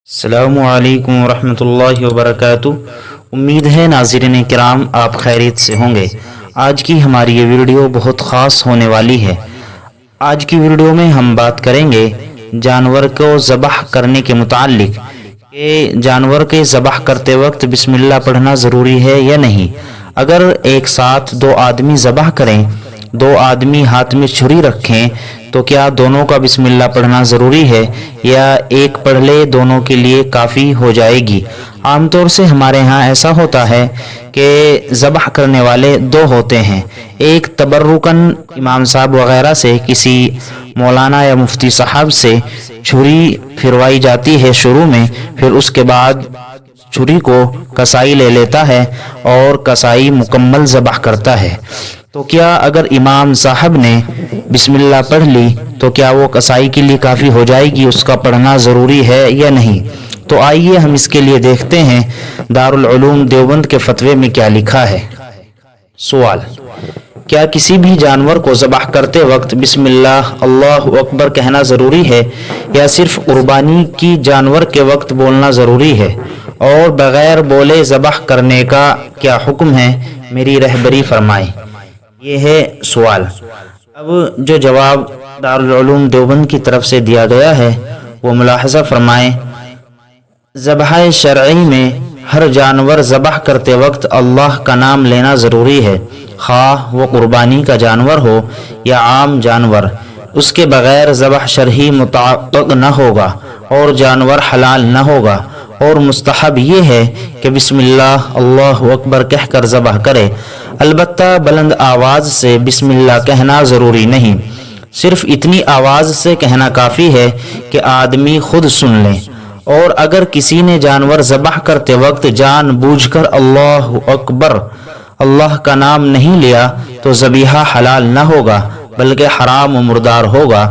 السلام علیکم ورحمۃ اللہ وبرکاتہ۔ امید ہے ناظرین کرام آپ خیریت سے ہوں گے۔ آج کی ہماری یہ ویڈیو بہت خاص ہونے والی ہے۔ آج کی ویڈیو میں ہم بات کریں گے جانور کو ذبح کرنے کے متعلق کہ جانور کے ذبح کرتے وقت بسم اللہ پڑھنا ضروری ہے یا نہیں۔ اگر ایک ساتھ دو آدمی ذبح کریں، دو آدمی ہاتھ میں چھری رکھیں، تو کیا دونوں کا بسم اللہ پڑھنا ضروری ہے یا ایک پڑھ لے دونوں کے لیے کافی ہو جائے گی؟ عام طور سے ہمارے ہاں ایسا ہوتا ہے کہ ذبح کرنے والے دو ہوتے ہیں، ایک تبرکاً امام صاحب وغیرہ سے، کسی مولانا یا مفتی صاحب سے چھری پھروائی جاتی ہے شروع میں، پھر اس کے بعد چھری کو کسائی لے لیتا ہے اور کسائی مکمل ذبح کرتا ہے۔ تو کیا اگر امام صاحب نے بسم اللہ پڑھ لی تو کیا وہ کسائی کے لیے کافی ہو جائے گی؟ اس کا پڑھنا ضروری ہے یا نہیں؟ تو آئیے ہم اس کے لیے دیکھتے ہیں دارالعلوم دیوبند کے فتوے میں کیا لکھا ہے۔ سوال: کیا کسی بھی جانور کو ذبح کرتے وقت بسم اللہ اللہ اکبر کہنا ضروری ہے یا صرف قربانی کی جانور کے وقت بولنا ضروری ہے؟ اور بغیر بولے ذبح کرنے کا کیا حکم ہے؟ میری رہبری فرمائیں۔ یہ ہے سوال۔ اب جو جواب دارالعلوم دیوبند کی طرف سے دیا گیا ہے وہ ملاحظہ فرمائیں۔ ذبح شرعی میں ہر جانور ذبح کرتے وقت اللہ کا نام لینا ضروری ہے، خواہ وہ قربانی کا جانور ہو یا عام جانور۔ اس کے بغیر ذبح شرعی متعلق نہ ہوگا اور جانور حلال نہ ہوگا۔ اور مستحب یہ ہے کہ بسم اللہ اللہ اکبر کہہ کر ذبح کرے، البتہ بلند آواز سے بسم اللہ کہنا ضروری نہیں، صرف اتنی آواز سے کہنا کافی ہے کہ آدمی خود سن لے۔ اور اگر کسی نے جانور ذبح کرتے وقت جان بوجھ کر اللہ اکبر اللہ کا نام نہیں لیا تو ذبیحہ حلال نہ ہوگا بلکہ حرام و مردار ہوگا۔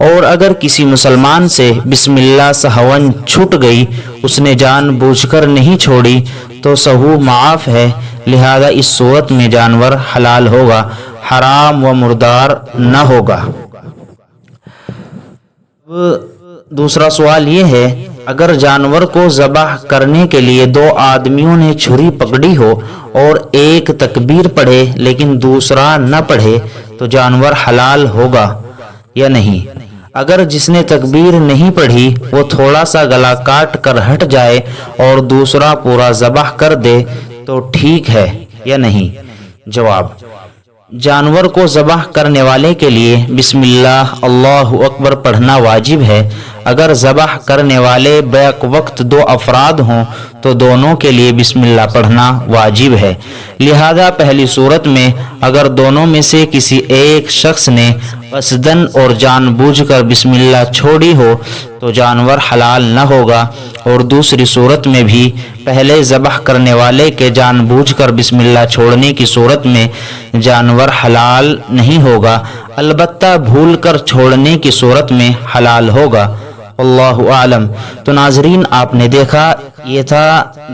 اور اگر کسی مسلمان سے بسم اللہ سہون چھوٹ گئی، اس نے جان بوجھ کر نہیں چھوڑی تو سہو معاف ہے، لہذا اس صورت میں جانور حلال ہوگا، حرام و مردار نہ ہوگا۔ دوسرا سوال یہ ہے، اگر جانور کو ذبح کرنے کے لیے دو آدمیوں نے چھری پکڑی ہو اور ایک تکبیر پڑھے لیکن دوسرا نہ پڑھے تو جانور حلال ہوگا یا نہیں؟ اگر جس نے تکبیر نہیں پڑھی وہ تھوڑا سا گلا کاٹ کر ہٹ جائے اور دوسرا پورا ذبح کر دے تو ٹھیک ہے یا نہیں؟ جواب: جانور کو ذبح کرنے والے کے لیے بسم اللہ اللہ اکبر پڑھنا واجب ہے۔ اگر ذبح کرنے والے بیک وقت دو افراد ہوں تو دونوں کے لیے بسم اللہ پڑھنا واجب ہے، لہذا پہلی صورت میں اگر دونوں میں سے کسی ایک شخص نے قصداً اور جان بوجھ کر بسم اللہ چھوڑی ہو تو جانور حلال نہ ہوگا، اور دوسری صورت میں بھی پہلے ذبح کرنے والے کے جان بوجھ کر بسم اللہ چھوڑنے کی صورت میں جانور حلال نہیں ہوگا، البتہ بھول کر چھوڑنے کی صورت میں حلال ہوگا۔ اللہ عالم۔ تو ناظرین، آپ نے دیکھا یہ تھا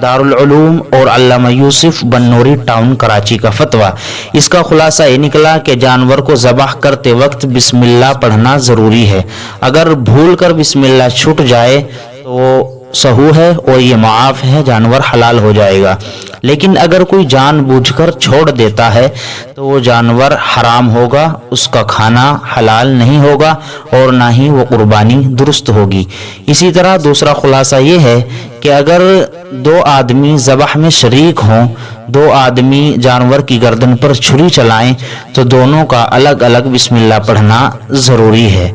دارالعلوم اور علامہ یوسف بنوری ٹاؤن کراچی کا فتویٰ۔ اس کا خلاصہ یہ نکلا کہ جانور کو ذبح کرتے وقت بسم اللہ پڑھنا ضروری ہے، اگر بھول کر بسم اللہ چھوٹ جائے تو سہو ہے اور یہ معاف ہے، جانور حلال ہو جائے گا، لیکن اگر کوئی جان بوجھ کر چھوڑ دیتا ہے تو وہ جانور حرام ہوگا، اس کا کھانا حلال نہیں ہوگا اور نہ ہی وہ قربانی درست ہوگی۔ اسی طرح دوسرا خلاصہ یہ ہے کہ اگر دو آدمی ذبح میں شریک ہوں، دو آدمی جانور کی گردن پر چھری چلائیں تو دونوں کا الگ الگ بسم اللہ پڑھنا ضروری ہے۔